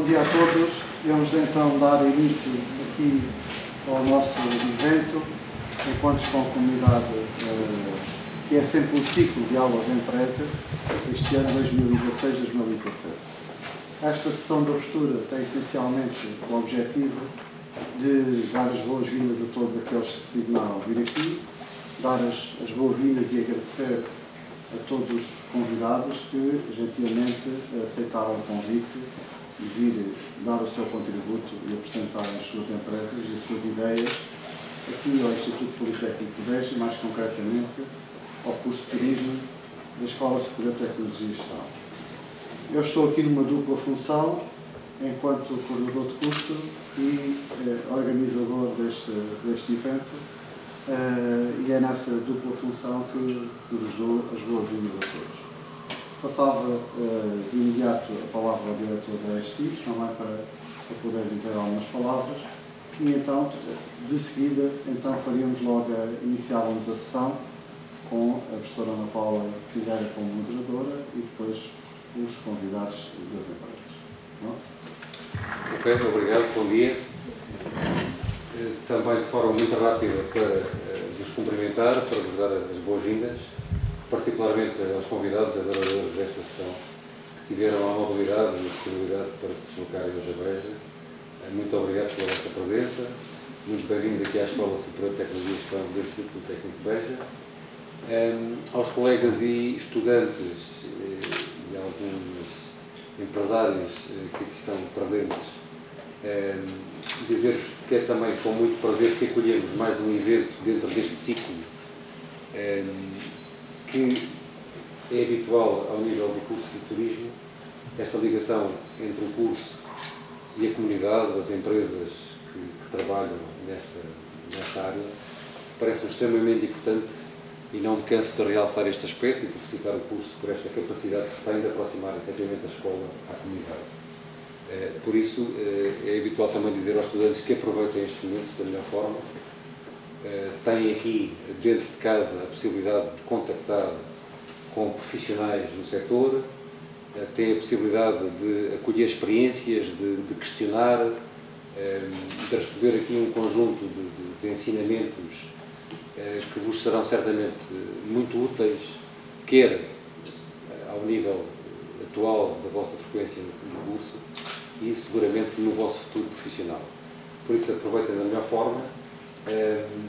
dia a todos. Vamos então dar início aqui ao nosso evento, Encontros com a Comunidade, que é sempre um ciclo de aulas em empresa, este ano 2016-2017. Esta sessão de abertura tem essencialmente o objetivo de dar as boas-vindas a todos aqueles que se dignaram a vir aqui, dar as boas-vindas e agradecer a todos os convidados que gentilmente aceitaram o convite de vir dar o seu contributo e apresentar as suas empresas e as suas ideias aqui ao Instituto Politécnico de Beja, mais concretamente ao curso de Turismo da Escola Superior de Tecnologia e Gestão. Eu estou aqui numa dupla função, enquanto coordenador de curso e organizador deste evento, e é nessa dupla função que vos dou as boas-vindas a todos. Passava de imediato a palavra ao diretor da STIC, também para poder dizer algumas palavras, e então, de seguida, faríamos logo, iniciávamos a sessão com a professora Ana Paula Figueira como moderadora e depois os convidados das empresas. Não? Ok, obrigado, bom dia. Também de forma muito rápida para vos cumprimentar, para vos dar as boas-vindas, particularmente aos convidados e aos oradores desta sessão, que tiveram a amabilidade e a disponibilidade para se deslocarem hoje a Beja. Muito obrigado pela vossa presença, muito bem-vindos aqui à Escola Superior de Tecnologia e Gestão do Instituto Politécnico de Beja. Aos colegas e estudantes e alguns empresários que aqui estão presentes, dizer-vos que é também com muito prazer que acolhemos mais um evento dentro deste ciclo que é habitual ao nível do curso de turismo, esta ligação entre o curso e a comunidade, as empresas que trabalham nesta área, parece-me extremamente importante e não me canso de realçar este aspecto e de felicitar o curso por esta capacidade que tem de aproximar efetivamente a escola à comunidade. Por isso, é habitual também dizer aos estudantes que aproveitem estes momentos da melhor forma. Têm aqui, dentro de casa, a possibilidade de contactar com profissionais do setor, têm a possibilidade de acolher experiências, de questionar, de receber aqui um conjunto de ensinamentos que vos serão certamente muito úteis, quer ao nível atual da vossa frequência no curso e seguramente no vosso futuro profissional. Por isso, aproveitem da melhor forma.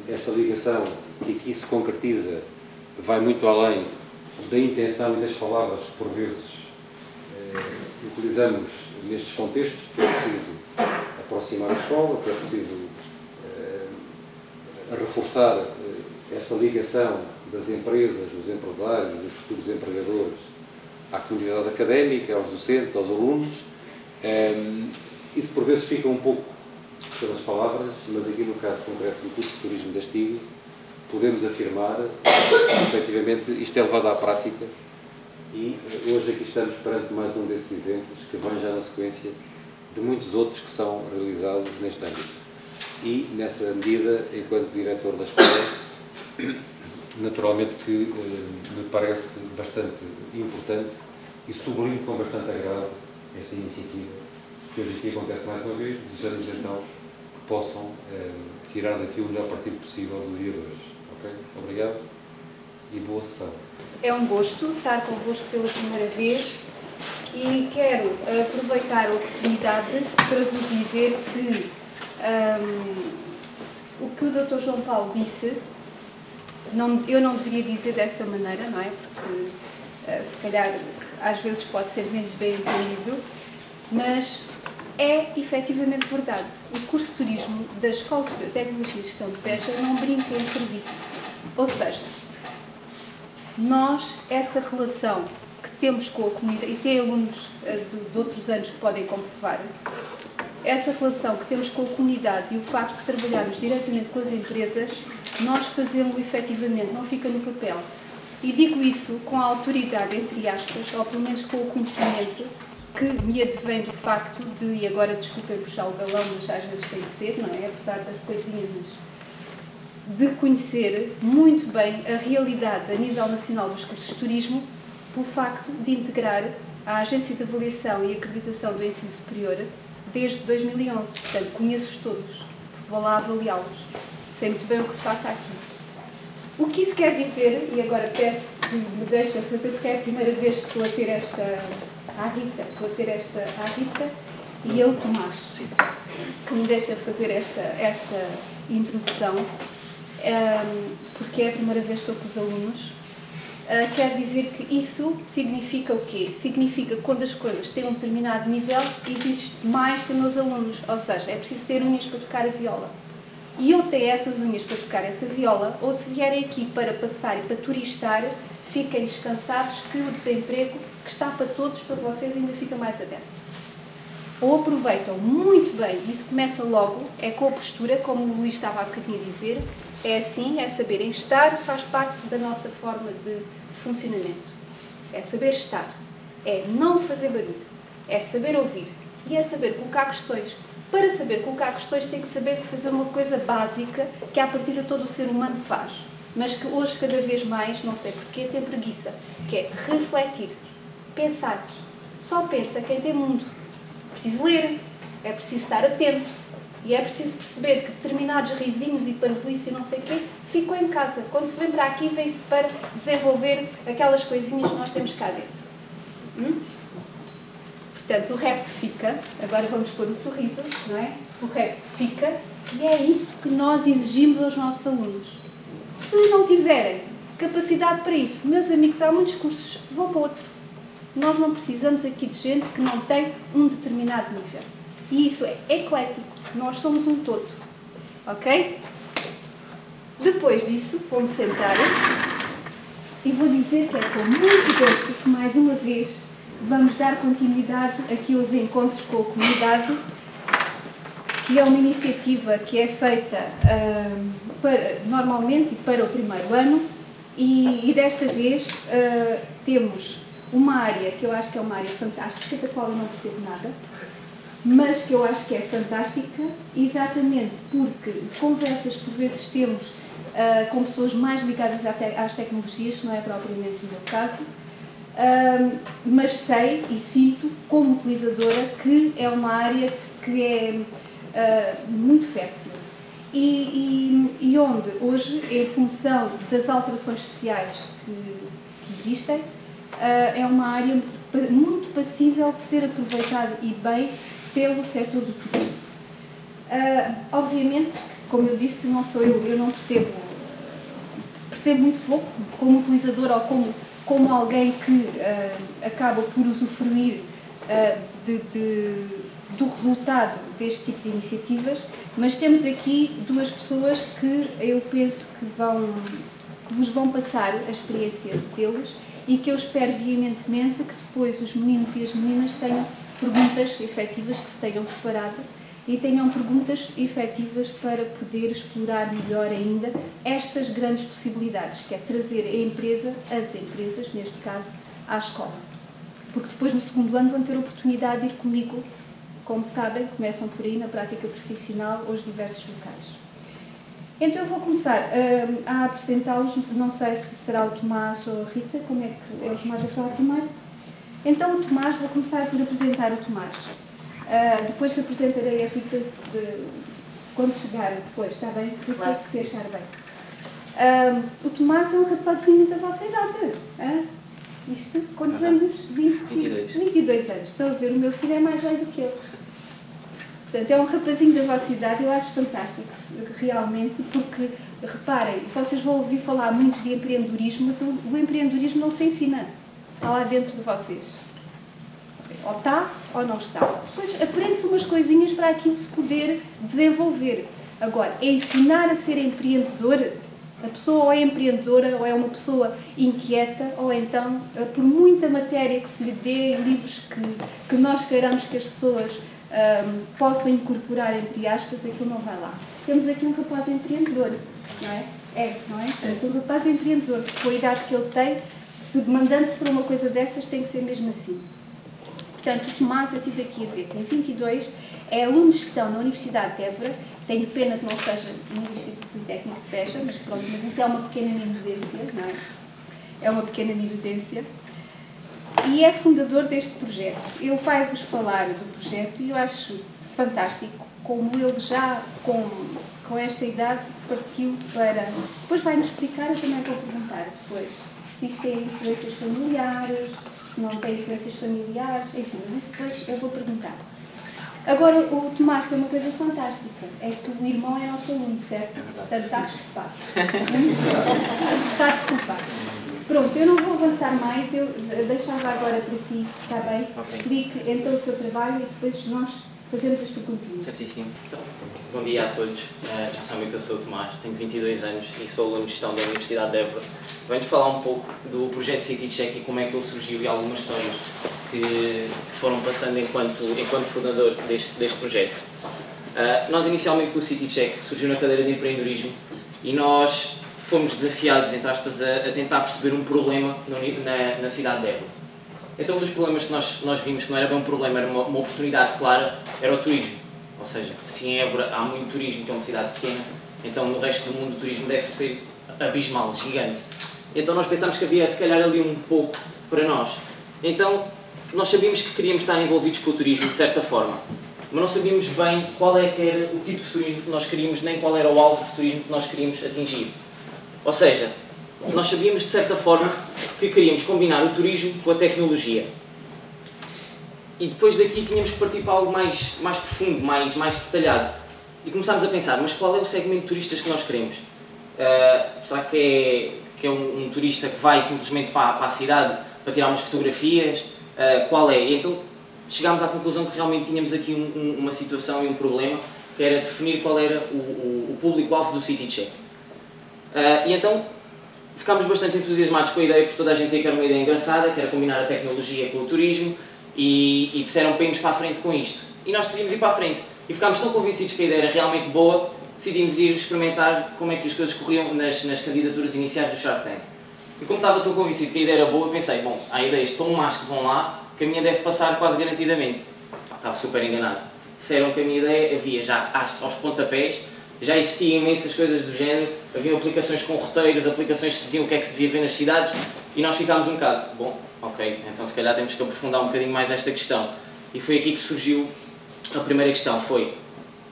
Esta ligação que aqui se concretiza vai muito além da intenção e das palavras que, por vezes, utilizamos nestes contextos, que é preciso aproximar a escola, que é preciso reforçar esta ligação das empresas, dos empresários, dos futuros empregadores à comunidade académica, aos docentes, aos alunos. Isso por vezes fica um pouco pelas palavras, mas aqui no caso concreto do curso de Turismo da STIG, podemos afirmar que efetivamente isto é levado à prática e hoje aqui estamos perante mais um desses exemplos que vem já na sequência de muitos outros que são realizados neste âmbito. E, nessa medida, enquanto diretor da escola, naturalmente que me parece bastante importante e sublinho com bastante agrado esta iniciativa que hoje aqui acontece mais uma vez, desejamos então que possam tirar daqui o melhor partido possível do dia de hoje. Ok? Obrigado e boa sessão. É um gosto estar convosco pela primeira vez e quero aproveitar a oportunidade para vos dizer que o que o Dr. João Paulo disse, eu não deveria dizer dessa maneira, não é? Porque se calhar às vezes pode ser menos bem entendido, mas é efetivamente verdade. O curso de Turismo da Escola Superior de Tecnologia e Gestão de Beja não brinca em serviço. Ou seja, nós, essa relação que temos com a comunidade, e tem alunos de outros anos que podem comprovar, essa relação que temos com a comunidade e o facto de trabalharmos diretamente com as empresas, nós fazemos efetivamente, não fica no papel. E digo isso com a autoridade, entre aspas, ou pelo menos com o conhecimento que me advém do facto de, e agora desculpem puxar o galão, mas às vezes tem que ser, não é? Apesar das coisinhas, de conhecer muito bem a realidade a nível nacional dos cursos de turismo, pelo facto de integrar à Agência de Avaliação e Acreditação do Ensino Superior desde 2011, portanto conheço-os todos, vou lá avaliá-los, sei muito bem o que se passa aqui. O que isso quer dizer, e agora peço que me deixem fazer, porque é a primeira vez que estou a ter esta à Rita e eu, Tomás, que me deixa fazer esta introdução, porque é a primeira vez que estou com os alunos. Quer dizer que isso significa o quê? Significa que quando as coisas têm um determinado nível, existe mais dos meus alunos, ou seja, é preciso ter unhas para tocar a viola. E eu tenho essas unhas para tocar essa viola, ou se vierem aqui para passar e para turistar, fiquem descansados que o desemprego que está para todos, para vocês, ainda fica mais aberto. Ou aproveitam muito bem, isso começa logo, é com a postura, como o Luís estava há bocadinho a dizer, é assim, é saberem estar, faz parte da nossa forma de funcionamento. É saber estar, é não fazer barulho, é saber ouvir e é saber colocar questões. Para saber colocar questões tem que saber fazer uma coisa básica que à partida todo o ser humano faz, mas que hoje cada vez mais, não sei porquê, tem preguiça, que é refletir, pensar. Só pensa quem tem mundo. É preciso ler, é preciso estar atento e é preciso perceber que determinados risinhos e parvoíce e não sei o quê ficam em casa. Quando se vem para aqui, vem-se para desenvolver aquelas coisinhas que nós temos cá dentro. Portanto, o repto fica, agora vamos pôr o sorriso, não é? O repto fica e é isso que nós exigimos aos nossos alunos. Se não tiverem capacidade para isso, meus amigos, há muitos cursos, vão para outro. Nós não precisamos aqui de gente que não tem um determinado nível. E isso é eclético, nós somos um todo. Ok? Depois disso, vou-me sentar e vou dizer que é com muito gosto que mais uma vez vamos dar continuidade aqui aos encontros com a comunidade, que é uma iniciativa que é feita normalmente para o primeiro ano e desta vez temos uma área que eu acho que é uma área fantástica, da qual eu não percebo nada, mas que eu acho que é fantástica, exatamente porque de conversas que por vezes temos com pessoas mais ligadas às tecnologias, que não é propriamente o meu caso, mas sei e sinto, como utilizadora, que é uma área que é muito fértil e onde hoje, em função das alterações sociais que existem, é uma área muito passível de ser aproveitada e bem pelo setor do turismo. Obviamente, como eu disse, não sou eu não percebo muito pouco como utilizadora ou como alguém que acaba por usufruir do resultado deste tipo de iniciativas, mas temos aqui duas pessoas que eu penso que vos vão passar a experiência deles e que eu espero veementemente que depois os meninos e as meninas tenham perguntas efetivas, que se tenham preparado e tenham perguntas efetivas para poder explorar melhor ainda estas grandes possibilidades, que é trazer as empresas, neste caso, à escola. Porque depois, no segundo ano, vão ter a oportunidade de ir comigo, como sabem, começam por aí na prática profissional, aos diversos locais. Então eu vou começar a apresentá-los, não sei se será o Tomás ou a Rita, como é que é o Tomás a falar primeiro? Então o Tomás, vou começar por apresentar o Tomás. Depois apresentarei a Rita quando chegar depois, está bem? Depois se achar bem. O Tomás é um rapazinho da vossa idade. Isto, quantos anos? 22 anos. Estão a ver, o meu filho é mais velho do que eu. Portanto, é um rapazinho da vossa idade, eu acho fantástico, realmente, porque, reparem, vocês vão ouvir falar muito de empreendedorismo, mas o empreendedorismo não se ensina. Está lá dentro de vocês. Ou está, ou não está. Depois aprende-se umas coisinhas para aquilo se poder desenvolver. Agora, ensinar a ser empreendedor, a pessoa ou é empreendedora, ou é uma pessoa inquieta, ou então, por muita matéria que se lhe dê, livros que nós queiramos que as pessoas possam incorporar, entre aspas, aquilo não vai lá. Temos aqui um rapaz empreendedor, não é? Não é? Temos um rapaz empreendedor, com a idade que ele tem, mandando-se para uma coisa dessas, tem que ser mesmo assim. Portanto, o Tomás, eu estive aqui a ver, tem 22, é aluno de gestão na Universidade de Évora, tenho pena que não seja no Instituto Politécnico de Beja, mas pronto, mas isso é uma pequena minudência, não é? É uma pequena minudência. e é fundador deste projeto. Ele vai-vos falar do projeto e eu acho fantástico como ele já, com esta idade, partiu para... Depois vai-nos explicar, eu também vou perguntar depois, se isto tem influências familiares, se não tem influências familiares, enfim, isso depois eu vou perguntar. Agora, o Tomás tem uma coisa fantástica, é que o irmão é nosso aluno, certo? Portanto, está desculpado. Está desculpado. Pronto, eu não vou avançar mais, eu deixava agora para si, está bem? Okay. Explique então o seu trabalho e depois nós fazemos as perguntas. Certíssimo. Então, bom dia a todos. Já sabem que eu sou o Tomás, tenho 22 anos e sou aluno de gestão da Universidade de Évora. Venho-vos falar um pouco do projeto CityCheck e como é que ele surgiu e algumas histórias que foram passando enquanto fundador deste projeto. Nós inicialmente com o CityCheck surgiu na cadeira de empreendedorismo e nós fomos desafiados, entre aspas, a tentar perceber um problema na cidade de Évora. Então um dos problemas que nós vimos que não era bem um problema, era uma oportunidade clara, era o turismo. Ou seja, se em Évora há muito turismo, que é uma cidade pequena, então no resto do mundo o turismo deve ser abismal, gigante. Então nós pensámos que havia se calhar ali um pouco para nós. Então nós sabíamos que queríamos estar envolvidos com o turismo de certa forma, mas não sabíamos bem qual é que era o tipo de turismo que nós queríamos, nem qual era o alvo de turismo que nós queríamos atingir. Ou seja, nós sabíamos de certa forma que queríamos combinar o turismo com a tecnologia. E depois daqui tínhamos que partir para algo mais profundo, mais detalhado. E começámos a pensar, mas qual é o segmento de turistas que nós queremos? Será que é um turista que vai simplesmente para a cidade para tirar umas fotografias? Qual é? E então chegámos à conclusão que realmente tínhamos aqui uma situação e um problema, que era definir qual era o público-alvo do CityCheck. E então ficámos bastante entusiasmados com a ideia, porque toda a gente dizia que era uma ideia engraçada, que era combinar a tecnologia com o turismo, e disseram para irmos para a frente com isto. E nós decidimos ir para a frente. E ficámos tão convencidos que a ideia era realmente boa, decidimos ir experimentar como é que as coisas corriam nas candidaturas iniciais do Shark Tank. E como estava tão convencido que a ideia era boa, pensei, bom, há ideias tão más que vão lá, que a minha deve passar quase garantidamente. Estava super enganado. Disseram que a minha ideia havia já aos pontapés, já existiam imensas coisas do género, havia aplicações com roteiros, aplicações que diziam o que é que se devia ver nas cidades, e nós ficámos um bocado, bom, ok, então se calhar temos que aprofundar um bocadinho mais esta questão. E foi aqui que surgiu a primeira questão, foi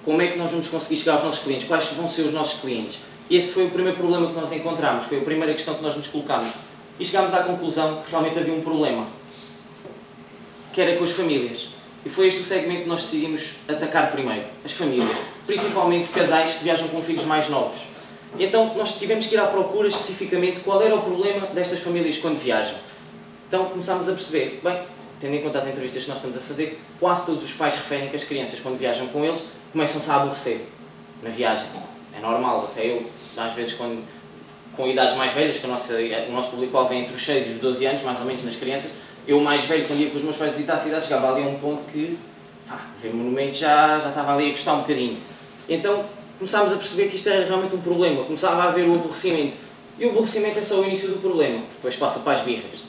como é que nós vamos conseguir chegar aos nossos clientes, quais vão ser os nossos clientes? E esse foi o primeiro problema que nós encontramos, foi a primeira questão que nós nos colocámos. E chegámos à conclusão que realmente havia um problema, que era com as famílias. E foi este o segmento que nós decidimos atacar primeiro, as famílias, principalmente casais que viajam com filhos mais novos. E então nós tivemos que ir à procura especificamente qual era o problema destas famílias quando viajam. Então começámos a perceber, bem, tendo em conta as entrevistas que nós estamos a fazer, quase todos os pais referem que as crianças quando viajam com eles começam-se a aborrecer na viagem. É normal, até eu, às vezes com idades mais velhas, que o nosso público-alvo é entre os 6 e os 12 anos, mais ou menos nas crianças, eu mais velho, quando ia com os meus pais visitar a cidade, chegava ali a um ponto que ver monumentos já estava ali a gostar um bocadinho. Então começámos a perceber que isto era realmente um problema, começava a haver o aborrecimento. E o aborrecimento é só o início do problema, depois passa para as birras.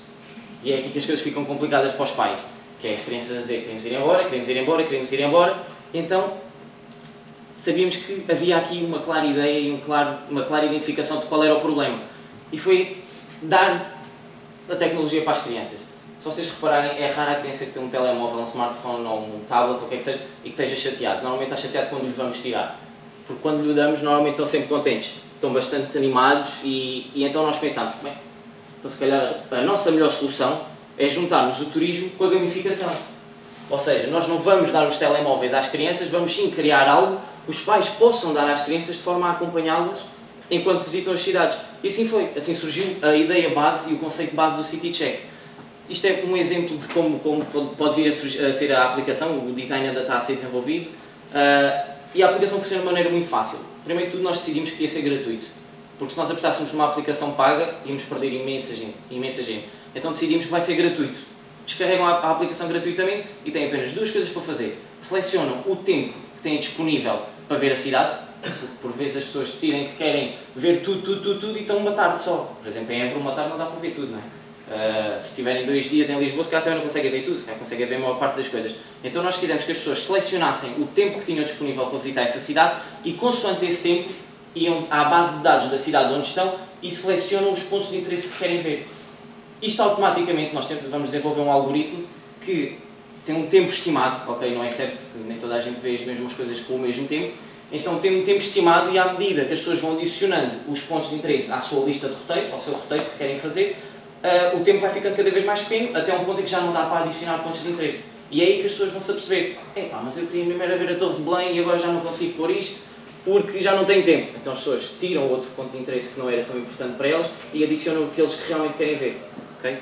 E é aqui que as coisas ficam complicadas para os pais, que é as crianças a dizer queremos ir embora, queremos ir embora, queremos ir embora. Então sabíamos que havia aqui uma clara ideia e uma clara identificação de qual era o problema. E foi dar a tecnologia para as crianças. Se vocês repararem, é rara a criança que tem um telemóvel, um smartphone ou um tablet, ou o que é que seja, e que esteja chateado. Normalmente está chateado quando lhe vamos tirar. Porque quando lhe damos, normalmente estão sempre contentes. Estão bastante animados e então nós pensámos, bem, então se calhar a nossa melhor solução é juntarmos o turismo com a gamificação. Ou seja, nós não vamos dar os telemóveis às crianças, vamos sim criar algo que os pais possam dar às crianças de forma a acompanhá-las enquanto visitam as cidades. E assim foi. Assim surgiu a ideia base e o conceito base do CityCheck. Isto é um exemplo de como pode vir a ser a aplicação, o design ainda está a ser desenvolvido, e a aplicação funciona de maneira muito fácil. Primeiro de tudo, nós decidimos que ia ser gratuito, porque se nós apostássemos numa aplicação paga, íamos perder imensa gente. Então decidimos que vai ser gratuito. Descarregam a aplicação gratuitamente e têm apenas duas coisas para fazer. Selecionam o tempo que têm disponível para ver a cidade, porque por vezes as pessoas decidem que querem ver tudo e estão uma tarde só. Por exemplo, em Évora uma tarde não dá para ver tudo, não é? Se tiverem 2 dias em Lisboa, se calhar também não conseguem ver tudo, se calhar conseguem ver a maior parte das coisas. Então nós quisemos que as pessoas selecionassem o tempo que tinham disponível para visitar essa cidade e, consoante esse tempo, iam à base de dados da cidade onde estão e selecionam os pontos de interesse que querem ver. Isto automaticamente, nós vamos desenvolver um algoritmo que tem um tempo estimado, ok, não é certo porque nem toda a gente vê as mesmas coisas com o mesmo tempo, então tem um tempo estimado e à medida que as pessoas vão adicionando os pontos de interesse à sua lista de roteiro, ao seu roteiro que querem fazer, o tempo vai ficando cada vez mais pequeno, até um ponto em que já não dá para adicionar pontos de interesse. E é aí que as pessoas vão se aperceber, mas eu queria mesmo era ver a Torre de Belém e agora já não consigo pôr isto, porque já não tenho tempo. Então as pessoas tiram outro ponto de interesse que não era tão importante para elas e adicionam aqueles que realmente querem ver. Okay?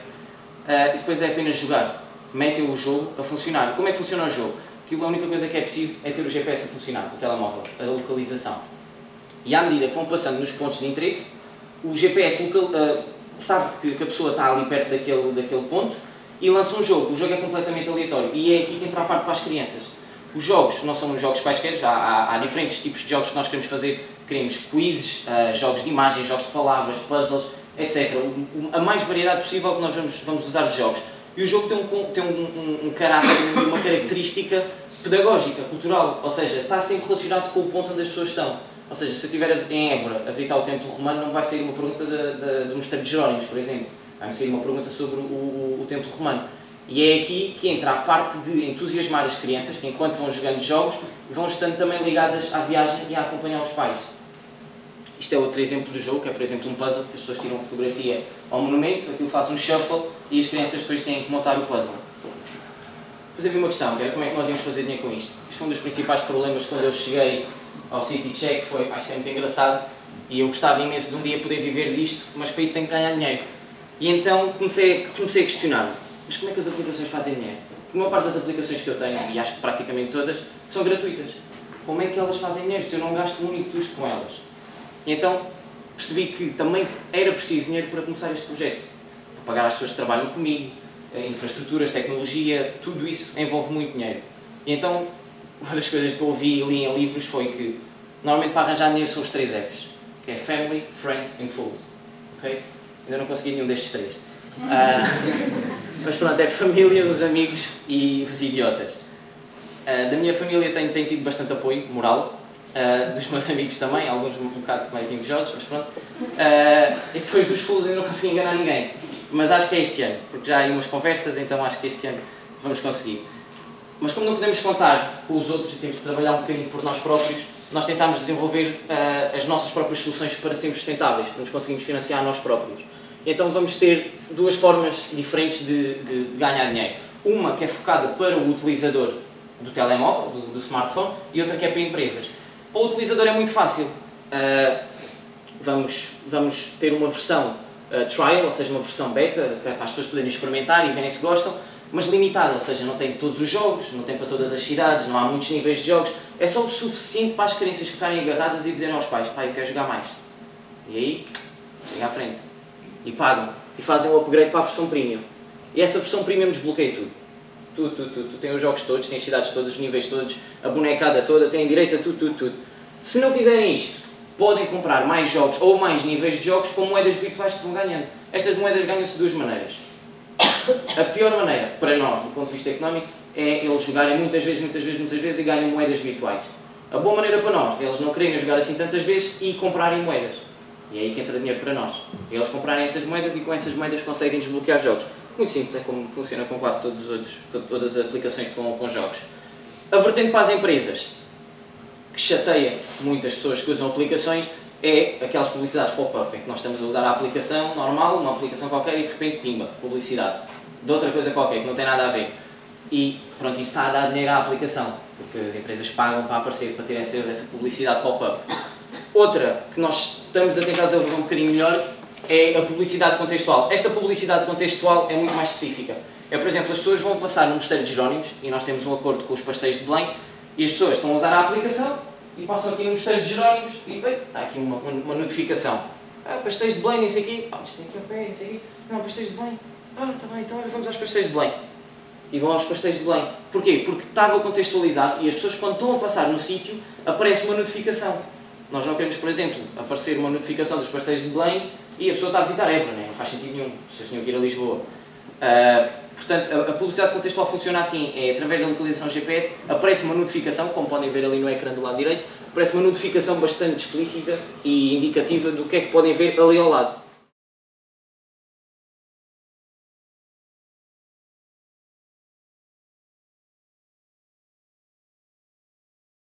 E depois é apenas jogar. Metem o jogo a funcionar. Como é que funciona o jogo? Aquilo, a única coisa que é preciso é ter o GPS a funcionar, o telemóvel, a localização. E à medida que vão passando nos pontos de interesse, o GPS sabe que a pessoa está ali perto daquele ponto e lança um jogo. O jogo é completamente aleatório e é aqui que entra a parte para as crianças. Os jogos não são jogos quaisquer, há diferentes tipos de jogos que nós queremos fazer. Queremos quizzes, jogos de imagens, jogos de palavras, puzzles, etc. A mais variedade possível que nós vamos usar de jogos. E o jogo tem um caráter, uma característica pedagógica, cultural, ou seja, está sempre relacionado com o ponto onde as pessoas estão. Ou seja, se eu estiver em Évora a visitar o Templo Romano, não vai sair uma pergunta do Mosteiro de Jerónimos, por exemplo. Vai sair uma pergunta sobre o Templo Romano. E é aqui que entra a parte de entusiasmar as crianças, que enquanto vão jogando jogos, vão estando também ligadas à viagem e a acompanhar os pais. Isto é outro exemplo do jogo, que é, por exemplo, um puzzle, que as pessoas tiram fotografia ao monumento, aquilo faz um shuffle e as crianças depois têm que montar o puzzle. Depois havia uma questão, que era como é que nós íamos fazer dinheiro com isto. Isto foi um dos principais problemas quando eu cheguei ao City Check, foi, acho que é muito engraçado, e eu gostava imenso de um dia poder viver disto, mas para isso tenho que ganhar dinheiro. E então comecei a questionar, mas como é que as aplicações fazem dinheiro? Porque a maior parte das aplicações que eu tenho, e acho que praticamente todas, são gratuitas. Como é que elas fazem dinheiro se eu não gasto um único custo com elas? E então percebi que também era preciso dinheiro para começar este projeto. Para pagar as pessoas que trabalham comigo, infraestruturas, tecnologia, tudo isso envolve muito dinheiro. E então, uma das coisas que eu ouvi e li em livros foi que, normalmente para arranjar dinheiro são os 3 Fs, que é Family, Friends and Fools. Okay? Ainda não consegui nenhum destes 3. Mas pronto, é família, os amigos e os idiotas. Da minha família tenho tido bastante apoio moral, dos meus amigos também, alguns um bocado mais invejosos, mas pronto. E depois dos fools ainda não consegui enganar ninguém. Mas acho que é este ano, porque já há aí umas conversas, então acho que este ano vamos conseguir. Mas como não podemos contar com os outros e temos de trabalhar um bocadinho por nós próprios, nós tentámos desenvolver as nossas próprias soluções para sermos sustentáveis, para nos conseguirmos financiar nós próprios. Então vamos ter 2 formas diferentes de ganhar dinheiro. Uma que é focada para o utilizador do telemóvel, do smartphone, e outra que é para empresas. Para o utilizador é muito fácil. Vamos ter uma versão trial, ou seja, uma versão beta, para as pessoas poderem experimentar e verem se gostam, mas limitada, ou seja, não tem todos os jogos, não tem para todas as cidades, não há muitos níveis de jogos, é só o suficiente para as crianças ficarem agarradas e dizerem aos pais, pai, eu quero jogar mais. E aí, chegam à frente. E pagam. E fazem o upgrade para a versão premium. E essa versão premium desbloqueia tudo. Tudo. Tem os jogos todos, tem as cidades todas, os níveis todos, a bonecada toda, tem direito a tudo. Se não quiserem isto, podem comprar mais jogos ou mais níveis de jogos com moedas virtuais que vão ganhando. Estas moedas ganham-se de 2 maneiras. A pior maneira, para nós, do ponto de vista económico, é eles jogarem muitas vezes e ganham moedas virtuais. A boa maneira para nós é eles não quererem jogar assim tantas vezes e comprarem moedas. E é aí que entra dinheiro para nós. É eles comprarem essas moedas e com essas moedas conseguem desbloquear jogos. Muito simples, é como funciona com quase todas as aplicações com jogos. A vertente para as empresas, que chateia muitas pessoas que usam aplicações, é aquelas publicidades pop-up, em que nós estamos a usar a aplicação normal, uma aplicação qualquer, e de repente, pimba, publicidade. De outra coisa qualquer, que não tem nada a ver. E pronto, isso está a dar dinheiro à aplicação, porque as empresas pagam para aparecer, para ter essa publicidade pop-up. Outra, que nós estamos a tentar desenvolver um bocadinho melhor, é a publicidade contextual. Esta publicidade contextual é muito mais específica. É, por exemplo, as pessoas vão passar no Mosteiro de Jerónimos, e nós temos um acordo com os pastéis de Belém, e as pessoas estão a usar a aplicação, e passam aqui no Mosteiro de Jerónimos, e está aqui uma notificação. Pastéis de Belém, não sei aqui. Isto tem aqui ao pé, não sei aqui. Não, pastéis de Belém. Está bem, então vamos aos pastéis de Belém. E vão aos pastéis de Belém. Porquê? Porque estava contextualizado, e as pessoas, quando estão a passar no sítio, aparece uma notificação. Nós não queremos, por exemplo, aparecer uma notificação dos pastéis de Belém e a pessoa está a visitar Évora, né? Não faz sentido nenhum, as pessoas tinham que ir a Lisboa. Portanto, a publicidade contextual funciona assim, é através da localização GPS, aparece uma notificação, como podem ver ali no ecrã do lado direito, aparece uma notificação bastante explícita e indicativa do que é que podem ver ali ao lado.